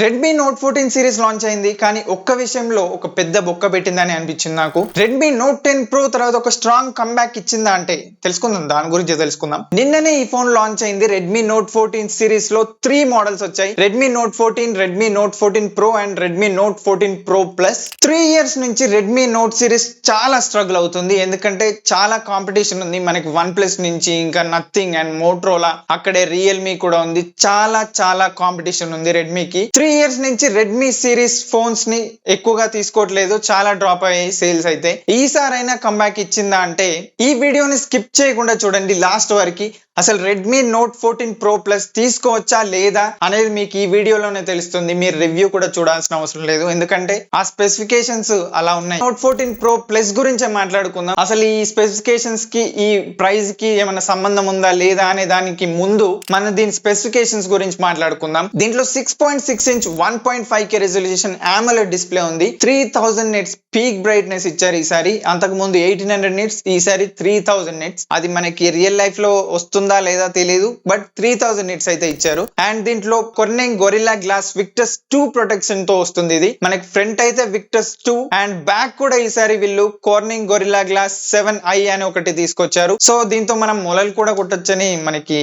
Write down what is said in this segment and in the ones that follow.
Redmi note 14 series launch అయింది, కానీ ఒక్క విషయంలో ఒక పెద్ద బొక్క పెట్టిందని అనిపించింది నాకు. రెడ్మీ నోట్ 10 ప్రో తర్వాత ఒక స్ట్రాంగ్ కంబ్యాక్ ఇచ్చిందా అంటే తెలుసుకుందాం, దాని గురించి తెలుసుకుందాం. నిన్ననే ఈ ఫోన్ లాంచ్ అయింది. రెడ్మీ నోట్ 14 సిరీస్ లో 3 మోడల్స్ వచ్చాయి. Redmi note 14, Redmi note 14 pro and Redmi note 14 pro plus. 3 years నుంచి రెడ్మీ నోట్ సిరీస్ చాలా స్ట్రగుల్ అవుతుంది, ఎందుకంటే చాలా కాంపిటీషన్ ఉంది. మనకి వన్ ప్లస్ నుంచి ఇంకా నథింగ్ అండ్ మోటరోలా, అక్కడే రియల్మీ కూడా ఉంది. చాలా కాంపిటీషన్ ఉంది రెడ్మీకి. 3 ఇయర్స్ నుంచి రెడ్మీ సిరీస్ ఫోన్స్ ని ఎక్కువగా తీసుకోవట్లేదు, చాలా డ్రాప్ అయ్యాయి సేల్స్. అయితే ఈసారైనా కంబ్యాక్ ఇచ్చిందా అంటే ఈ వీడియోని స్కిప్ చేయకుండా చూడండి లాస్ట్ వరకు. అసలు రెడ్మీ నోట్ 14 ప్రో ప్లస్ తీసుకోవచ్చా లేదా అనేది మీకు ఈ వీడియోలోనే తెలుస్తుంది. మీరు రివ్యూ కూడా చూడాల్సిన అవసరం లేదు, ఎందుకంటే ఆ స్పెసిఫికేషన్స్ అలా ఉన్నాయి. నోట్ 14 ప్రో ప్లస్ గురించే మాట్లాడుకుందాం. అసలు ఈ స్పెసిఫికేషన్స్ కి ఈ ప్రైస్ కి ఏమైనా సంబంధం ఉందా లేదా అనే దానికి ముందు మనం దీని స్పెసిఫికేషన్స్ గురించి మాట్లాడుకుందాం. దీంట్లో 6.6 inch 1.5K resolution AMOLED display ఉంది. 3000 నిట్స్ పీక్ బ్రైట్నెస్ ఇచ్చారు ఈసారి. అంతకు ముందు 1800 నిట్స్, ఈసారి 3000 నిట్స్. అది మనకి రియల్ లైఫ్ లో వస్తుందా లేదా తెలియదు, బట్ 3000 నిట్స్ అయితే ఇచ్చారు. అండ్ దీంట్లో Corning Gorilla Glass Victus 2 protection తో వస్తుంది. ఇది మనకి ఫ్రంట్ అయితే Victus 2 అండ్ బ్యాక్ కూడా ఈసారి వీళ్ళు Corning Gorilla Glass 7i అని ఒకటి తీసుకొచ్చారు. సో దీంతో మనం మొలలు కూడా కొట్టొచ్చని మనకి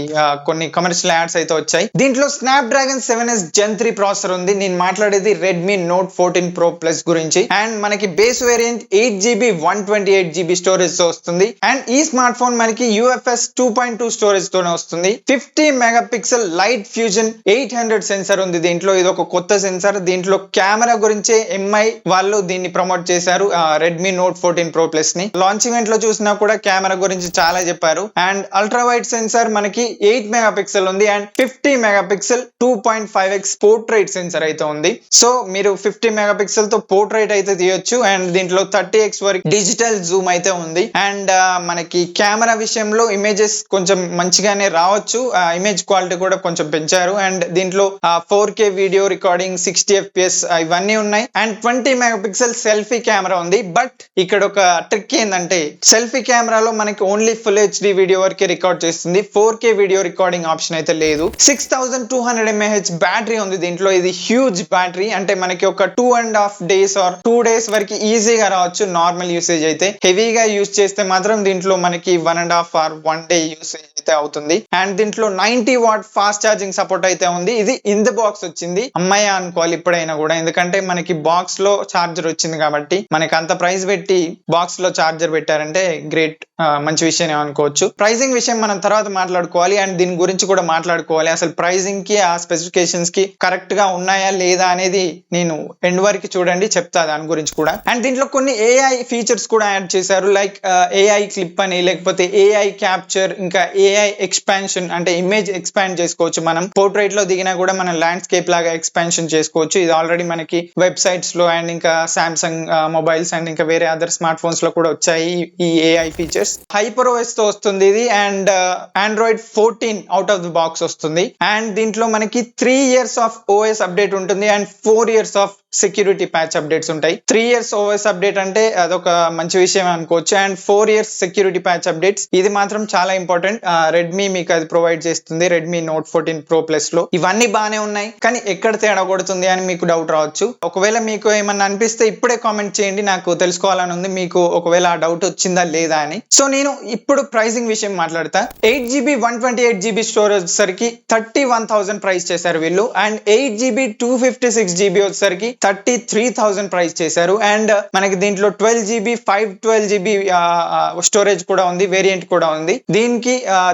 కొన్ని కమర్షియల్ యాడ్స్ అయితే వచ్చాయి. దీంట్లో Snapdragon 7s Gen 3 ప్రాసెసర్ ఉంది. నేను మాట్లాడేది రెడ్మీ నోట్ 14 ప్రో ప్లస్ గురించి. అండ్ మనకి base variant 8GB 128GB storage తో వస్తుంది. అండ్ ఈ స్మార్ట్ ఫోన్ మనకి UFS 2.2 స్టోరేజ్ తోనే వస్తుంది. 50 మెగాపిక్సెల్ లైట్ ఫ్యూజన్ 800 సెన్సార్ ఉంది దీంట్లో. ఇది ఒక కొత్త సెన్సార్. దీంట్లో కెమెరా గురించే MI వాళ్ళు దీన్ని ప్రమోట్ చేశారు, రెడ్మీ నోట్ 14 ప్రో ప్లస్ ని. లాంచ్ ఈవెంట్ లో చూసినా కూడా కెమెరా గురించి చాలా చెప్పారు. అండ్ అల్ట్రా వైడ్ సెన్సార్ మనకి 8 మెగాపిక్సెల్ ఉంది. And 50 megapixel 2.5x portrait censor అయితే ఉంది. సో మీరు 50 మెగాపిక్సెల్ తో పోర్ట్రైట్ అయితే తీయొచ్చు. అండ్ దీంట్లో 30x వరకు డిజిటల్ జూమ్ అయితే ఉంది. అండ్ మనకి కెమెరా విషయంలో ఇమేజెస్ కొంచెం మంచిగానే రావచ్చు, ఇమేజ్ క్వాలిటీ కూడా కొంచెం పెంచారు. అండ్ దీంట్లో 4K వీడియో రికార్డింగ్, 60 FPS ఇవన్నీ ఉన్నాయి. అండ్ 20 మెగాపిక్సెల్ సెల్ఫీ కెమెరా ఉంది. బట్ ఇక్కడ ఒక ట్రిక్ ఏంటంటే సెల్ఫీ కెమెరాలో మనకి ఓన్లీ ఫుల్ HD వీడియో వరకే రికార్డ్ చేస్తుంది, 4K వీడియో రికార్డింగ్ ఆప్షన్ అయితే లేదు. 6200 mAh బ్యాటరీ ఉంది దీంట్లో. ఇది హ్యూజ్ బ్యాటరీ, అంటే మనకి ఒక 2.5 days ఆర్ 2 days వరకు ఈజీగా రావచ్చు నార్మల్ యూసేజ్ అయితే. హెవీగా యూజ్ చేస్తే మాత్రం దీంట్లో మనకి 1.5 or 1 day యూసేజ్ అయితే అవుతుంది. అండ్ దీంట్లో 90 వాట్ ఫాస్ట్ ఛార్జింగ్ సపోర్ట్ అయితే ఉంది. ఇది ఇన్ ద బాక్స్ వచ్చింది, అమ్మాయి అనుకోవాలి ఇప్పుడైనా కూడా, ఎందుకంటే మనకి బాక్స్ లో చార్జర్ వచ్చింది కాబట్టి. మనకి అంత ప్రైస్ పెట్టి బాక్స్ లో చార్జర్ పెట్టారంటే గ్రేట్, మంచి విషయం అనుకోవచ్చు. ప్రైజింగ్ విషయం మనం తర్వాత మాట్లాడుకోవాలి. అండ్ దీని గురించి కూడా మాట్లాడుకోవాలి. అసలు ప్రైజింగ్ కి ఆ స్పెసిఫికేషన్స్ కి కరెక్ట్ గా ఉన్నాయా లేదా అనేది నేను ఎండ్ వరకు చూడండి, చెప్తా దాని గురించి కూడా. అండ్ దీంట్లో కొన్ని AI ఫీచర్స్ కూడా యాడ్ చేశారు, లైక్ AI క్లిప్ అని, లేకపోతే AI క్యాప్చర్, ఇంకా AI ఎక్స్పాన్షన్, అంటే ఇమేజ్ ఎక్స్పాండ్ చేసుకోవచ్చు. మనం పోర్ట్రైట్ లో దిగినా కూడా మనం ల్యాండ్స్కేప్ లాగా ఎక్స్పాన్షన్ చేసుకోవచ్చు. ఇది ఆల్రెడీ మనకి వెబ్సైట్స్ లో అండ్ ఇంకా సామ్సంగ్ మొబైల్స్ అండ్ ఇంకా వేరే అదర్ స్మార్ట్ ఫోన్స్ లో కూడా వచ్చాయి ఈ AI ఫీచర్స్. HyperOS తో వస్తుంది ఇది. And Android 14 out of the box వస్తుంది. అండ్ దీంట్లో మనకి 3 years ఆఫ్ OS అప్డేట్ ఉంటుంది and 4 years of security patch updates ఉంటాయి. 3 years OS అప్డేట్ అంటే అదొక మంచి విషయం అనుకోవచ్చు. And 4 years security patch updates, ఇది మాత్రం చాలా ఇంపార్టెంట్. రెడ్మీ మీకు అది ప్రొవైడ్ చేస్తుంది రెడ్మీ నోట్ 14 ప్రో ప్లస్ లో. ఇవన్నీ బాగానే ఉన్నాయి, కానీ ఎక్కడ తేడా కొడుతుంది అని మీకు డౌట్ రావచ్చు. ఒకవేళ మీకు ఏమన్నా అనిపిస్తే ఇప్పుడే కామెంట్ చేయండి, నాకు తెలుసుకోవాలని ఉంది మీకు ఒకవేళ ఆ డౌట్ వచ్చిందా లేదా అని. సో నేను ఇప్పుడు ప్రైసింగ్ విషయం మాట్లాడతా. 8GB 128GB స్టోరేజ్ వచ్చేసరికి 31,000 ప్రైస్ చేశారు వీళ్ళు. అండ్ 8GB 256GB వచ్చేసరికి 33,000 ప్రైస్ చేశారు. అండ్ మనకి దీంట్లో 12GB 512GB స్టోరేజ్ కూడా ఉంది, వేరియంట్ కూడా ఉంది. దీనికి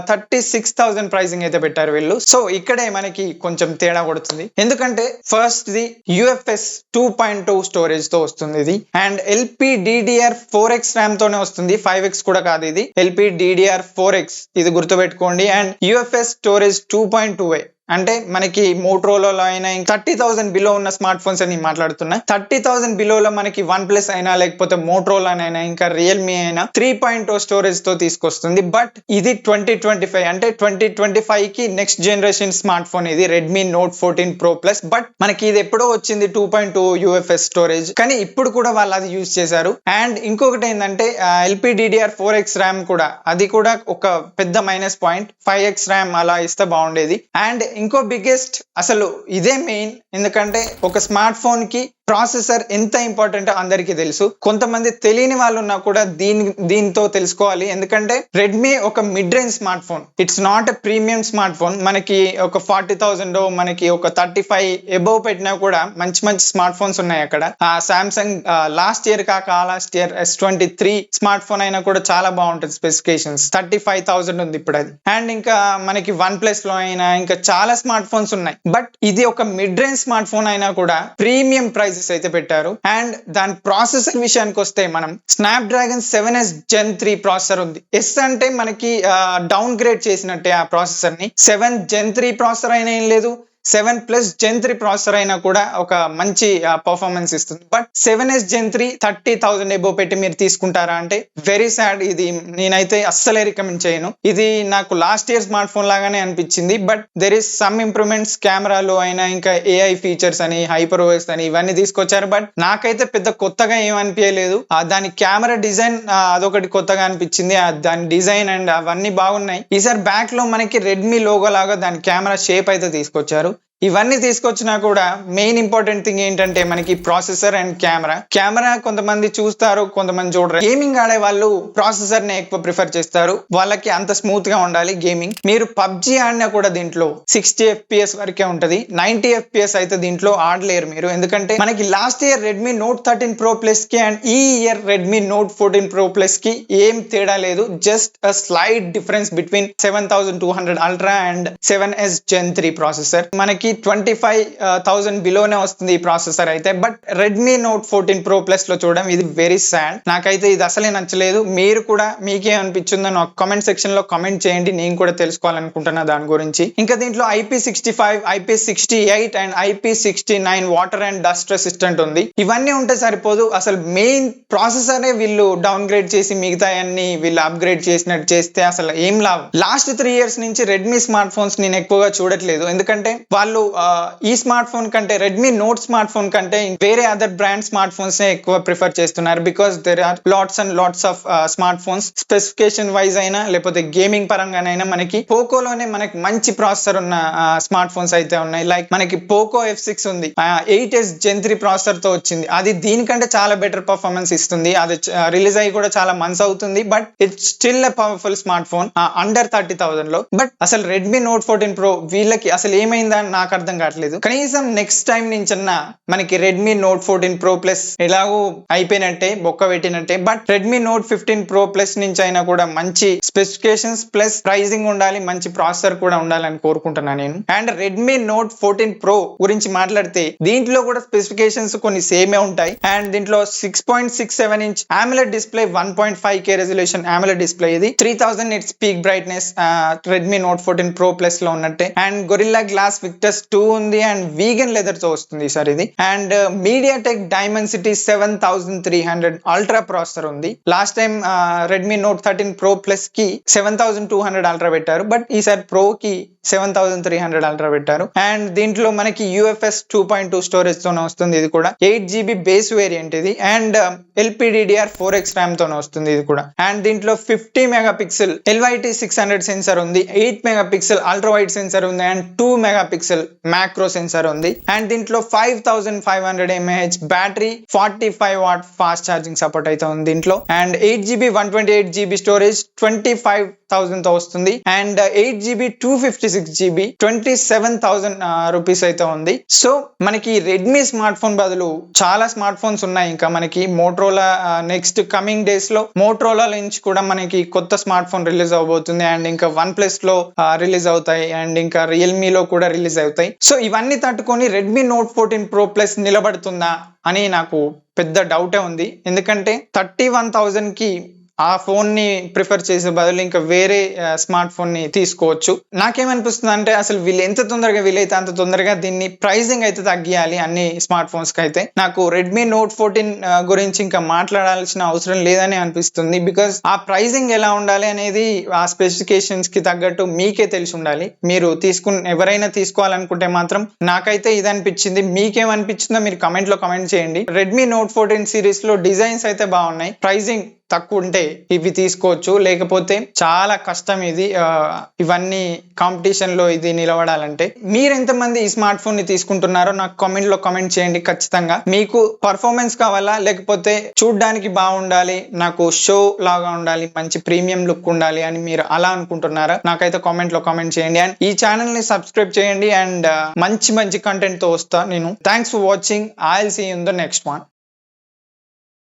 36,000 ప్రైసింగ్ అయితే పెట్టారు వీళ్ళు. సో ఇక్కడే మనకి కొంచెం తేడా కొడుతుంది, ఎందుకంటే ఫస్ట్ ది UFS 2.2 స్టోరేజ్ తో వస్తుంది ఇది. అండ్ LPDDR4X ర్యామ్ తోనే వస్తుంది, 5X కూడా కాదు ఇది, LPDDR4X, ఇది గుర్తుపెట్టుకోండి. అండ్ UFS స్టోరేజ్ 2.2 అంటే మనకి మోటరోలా అయినా 30,000 బిలో ఉన్న స్మార్ట్ ఫోన్స్ అని మాట్లాడుతున్నా. 30,000 బిలోలో మనకి వన్ ప్లస్ అయినా లేకపోతే మోటరోలా అయినా ఇంకా రియల్మీ అయినా 3.0 స్టోరేజ్ తో తీసుకొస్తుంది. బట్ ఇది 2025 అంటే 2025 కి నెక్స్ట్ జనరేషన్ స్మార్ట్ ఫోన్ ఇది Redmi note 14 pro plus. But మనకి ఇది ఎప్పుడో వచ్చింది 2.2 UFS స్టోరేజ్, కానీ ఇప్పుడు కూడా వాళ్ళు అది యూజ్ చేశారు. అండ్ ఇంకొకటి ఏంటంటే LPDDR4X ర్యామ్ కూడా, అది కూడా ఒక పెద్ద మైనస్ పాయింట్. 5X ర్యామ్ అలా ఇస్తే బాగుండేది. అండ్ ఇంకో బిగ్గెస్ట్ అసలు ఇదే మెయిన్, ఎందుకంటే ఒక స్మార్ట్ ఫోన్ కి ప్రాసెసర్ ఎంత ఇంపార్టెంట్ అందరికీ తెలుసు. కొంతమంది తెలియని వాళ్ళు ఉన్నా కూడా దీంతో తెలుసుకోవాలి. ఎందుకంటే రెడ్మీ ఒక mid range smart phone, it's not a premium smart phone. మనకి ఒక 40,000 మనకి ఒక 35 ఎబోవ్ పెట్టినా కూడా మంచి మంచి స్మార్ట్ ఫోన్స్ ఉన్నాయి అక్కడ. సామ్సంగ్ లాస్ట్ ఇయర్ కాక last year S23 smart phone అయినా కూడా చాలా బాగుంటుంది. స్పెసిఫికేషన్స్ 35,000 ఉంది ఇప్పుడు అది. అండ్ ఇంకా మనకి OnePlus లో అయినా ఇంకా చాలా స్మార్ట్ ఫోన్స్ ఉన్నాయి. బట్ ఇది ఒక మిడ్ రేంజ్ స్మార్ట్ ఫోన్ అయినా కూడా ప్రీమియం ప్రైజెస్ అయితే పెట్టారు. అండ్ దాని ప్రాసెసర్ విషయానికి వస్తే మనం స్నాప్డ్రాగన్ 7s Gen 3 ప్రాసెసర్ ఉంది. ఎస్ అంటే మనకి డౌన్ గ్రేడ్ చేసినట్టే ఆ ప్రాసెసర్ ని. 7 Gen 3 ప్రాసెసర్ అయినా ఏం లేదు, 7+ Gen 3 ప్రాసెసర్ అయినా కూడా ఒక మంచి పర్ఫార్మెన్స్ ఇస్తుంది. బట్ 7s Gen 3 30,000 ఎబో పెట్టి మీరు తీసుకుంటారా అంటే వెరీ సాడ్. ఇది నేనైతే అస్సలే రికమెండ్ చేయను. ఇది నాకు లాస్ట్ ఇయర్ స్మార్ట్ ఫోన్ లాగానే అనిపించింది. But there is some improvements, కెమెరాలో అయినా ఇంకా AI ఫీచర్స్ అని, హైపర్ OS అని ఇవన్నీ తీసుకొచ్చారు. బట్ నాకైతే పెద్ద కొత్తగా ఏమనిపించలేదు. దాని కెమెరా డిజైన్ అదొకటి కొత్తగా అనిపించింది. దాని డిజైన్ అండ్ అవన్నీ బాగున్నాయి. ఈసారి బ్యాక్ లో మనకి రెడ్మీ లోగో లాగా దాని కెమెరా షేప్ అయితే తీసుకొచ్చారు. ఇవన్నీ తీసుకొచ్చినా కూడా మెయిన్ ఇంపార్టెంట్ థింగ్ ఏంటంటే మనకి ప్రాసెసర్ అండ్ కెమెరా కొంతమంది చూస్తారు, కొంతమంది చూడరు. గేమింగ్ ఆడే వాళ్ళు ప్రాసెసర్ ని ఎక్కువ ప్రిఫర్ చేస్తారు, వాళ్ళకి అంత స్మూత్ గా ఉండాలి గేమింగ్. మీరు పబ్జి ఆడినా కూడా దీంట్లో 60 FPS వరకే ఉంటది, 90 FPS అయితే దీంట్లో ఆడలేరు మీరు. ఎందుకంటే మనకి last year Redmi Note 13 Pro Plus కి అండ్ ఈ year Redmi note 14 Pro Plus కి ఏం తేడా లేదు. Just a slight difference between 7200 Ultra and 7s Gen 3 processor. మనకి 25,000 బిలోనే వస్తుంది ఈ ప్రాసెసర్ అయితే. But Redmi note 14 Pro Plus లో చూడడం ఇది వెరీ సాడ్. నాకైతే ఇది అసలే నచ్చలేదు. మీరు కూడా మీకే అనిపించిందో నాకు కామెంట్ సెక్షన్ లో కామెంట్ చేయండి, నేను కూడా తెలుసుకోవాలనుకుంటున్నా దాని గురించి. ఇంకా దీంట్లో IP65, IP68 and IP69 water and dust resistant ఉంది. ఇవన్నీ ఉంటే సరిపోదు, అసలు మెయిన్ ప్రాసెసరే వీళ్ళు డౌన్ గ్రేడ్ చేసి మిగతా అన్ని వీళ్ళు అప్గ్రేడ్ చేసినట్టు చేస్తే అసలు ఏం లాభం. లాస్ట్ 3 years నుంచి రెడ్మీ స్మార్ట్ ఫోన్స్ నేను ఎక్కువగా చూడట్లేదు. ఎందుకంటే వాళ్ళు ఈ స్మార్ట్ ఫోన్ కంటే, రెడ్మీ నోట్ స్మార్ట్ ఫోన్ కంటే వేరే అదర్ బ్రాండ్ స్మార్ట్ ఫోన్స్ ఎక్కువ ప్రిఫర్ చేస్తున్నారు. Because there are lots and lots of smart phones, specification wise అయినా లేకపోతే గేమింగ్ పరంగానైనా మనకి పోకోలోనే మనకి మంచి ప్రాసెసర్ ఉన్న స్మార్ట్ ఫోన్స్ అయితే ఉన్నాయి. లైక్ మనకి పోకో F6 ఉంది, 8s Gen 3 ప్రాసెసర్ తో వచ్చింది. అది దీనికంటే చాలా బెటర్ పర్ఫార్మెన్స్ ఇస్తుంది. అది రిలీజ్ అయ్యి కూడా చాలా మంత్స్ అవుతుంది. But it's still a powerful smart phone under 30,000 లో. బట్ అసలు రెడ్మీ నోట్ 14 Pro వీళ్ళకి అసలు ఏమైందని నాకు అర్థం కావట్లేదు. కనీసం నెక్స్ట్ టైం నుంచన్నా మనకి రెడ్మీ నోట్ 14 Pro Plus ఎలాగో అయిపోయినట్టే, బొక్క పెట్టినట్టే. But Redmi Note 15 Pro Plus నుంచి అయినా కూడా మంచి స్పెసిఫికేషన్స్ ప్లస్ ప్రైజింగ్ ఉండాలి, మంచి ప్రాసెసర్ కూడా ఉండాలని కోరుకుంటున్నాను నేను. అండ్ రెడ్మీ నోట్ 14 Pro గురించి మాట్లాడితే దీంట్లో కూడా స్పెసిఫికేషన్స్ కొన్ని సేమే ఉంటాయి. అండ్ దీంట్లో 6.67 inch AMOLED display, 1.5K resolution AMOLED display, ఇది 3000 nits peak brightness Redmi note 14 Pro Plus లో ఉన్నట్టే. అండ్ గొరిల్లా గ్లాస్ Victus 2 ఉంది అండ్ వీగన్ లెదర్ తో వస్తుంది సార్ ఇది. And MediaTek Dimensity 7300 ultra processor ఉంది. Last time Redmi Note 13 Pro Plus కి 7200 ultra పెట్టారు, బట్ ఈసారి ప్రో కి 7300 అల్ట్రా పెట్టారు. అండ్ దీంట్లో మనకి UFS 2.2 స్టోరేజ్ తోనే వస్తుంది. ఇది కూడా 8GB బేస్ వేరియంట్ ఇది. అండ్ LPDDR4X ర్యామ్ తోనే వస్తుంది ఇది కూడా. అండ్ దీంట్లో 50 మెగాపిక్సెల్ LYT600 సెన్సార్ ఉంది, 8 మెగాపిక్సెల్ అల్ట్రా వైడ్ సెన్సార్ ఉంది అండ్ 2 మెగాపిక్సెల్ మ్యాక్రో సెన్సార్ ఉంది. అండ్ దీంట్లో 5500 mAh battery, 45 watt fast charging support అయితే ఉంది దీంట్లో. అండ్ 8GB 128GB స్టోరేజ్ 25,000 తో వస్తుంది. అండ్ 8GB 256GB 27,000 రూపీస్ అయితే ఉంది. సో మనకి రెడ్మీ స్మార్ట్ ఫోన్ బదులు చాలా స్మార్ట్ ఫోన్స్ ఉన్నాయి. ఇంకా మనకి మోటరోలా నెక్స్ట్ కమింగ్ డేస్ లో మోటరోలా నుంచి కూడా మనకి కొత్త స్మార్ట్ ఫోన్ రిలీజ్ అవబోతుంది. అండ్ ఇంకా OnePlus లో రిలీజ్ అవుతాయి అండ్ ఇంకా రియల్మీ లో కూడా రిలీజ్ అవుతాయి. సో ఇవన్నీ తట్టుకొని రెడ్మీ నోట్ 14 Pro Plus నిలబడుతుందా అని నాకు పెద్ద డౌటే ఉంది. ఎందుకంటే 31,000 కి ఆ ఫోన్ ని ప్రిఫర్ చేసే బదులు ఇంకా వేరే స్మార్ట్ ఫోన్ ని తీసుకోవచ్చు. నాకేమనిపిస్తుంది అంటే అసలు వీళ్ళు ఎంత తొందరగా వీలైతే అంత తొందరగా దీన్ని ప్రైజింగ్ అయితే తగ్గియాలి అన్ని స్మార్ట్ ఫోన్స్ కి అయితే. నాకు రెడ్మీ నోట్ 14 గురించి ఇంకా మాట్లాడాల్సిన అవసరం లేదని అనిపిస్తుంది. బికాస్ ఆ ప్రైజింగ్ ఎలా ఉండాలి అనేది ఆ స్పెసిఫికేషన్స్ కి తగ్గట్టు మీకే తెలిసి ఉండాలి. మీరు ఎవరైనా తీసుకోవాలనుకుంటే మాత్రం నాకైతే ఇది అనిపించింది. మీకేమనిపించిందో మీరు కమెంట్ లో కమెంట్ చేయండి. రెడ్మీ నోట్ 14 సిరీస్ లో డిజైన్స్ అయితే బాగున్నాయి, ప్రైజింగ్ తక్కువ ఉంటే ఇవి తీసుకోవచ్చు, లేకపోతే చాలా కష్టం ఇది ఇవన్నీ కాంపిటీషన్ లో ఇది నిలబడాలంటే. మీరు ఎంతమంది ఈ స్మార్ట్ ఫోన్ ని తీసుకుంటున్నారో నాకు కామెంట్ లో కామెంట్ చేయండి ఖచ్చితంగా. మీకు పర్ఫార్మెన్స్ కావాలా, లేకపోతే చూడ్డానికి బాగుండాలి, నాకు షో లాగా ఉండాలి, మంచి ప్రీమియం లుక్ ఉండాలి అని మీరు అలా అనుకుంటున్నారా? నాకైతే కామెంట్ లో కామెంట్ చేయండి. అండ్ ఈ ఛానల్ ని సబ్స్క్రైబ్ చేయండి. అండ్ మంచి కంటెంట్ తో వస్తా నేను. Thanks for watching. I will see you in the next one.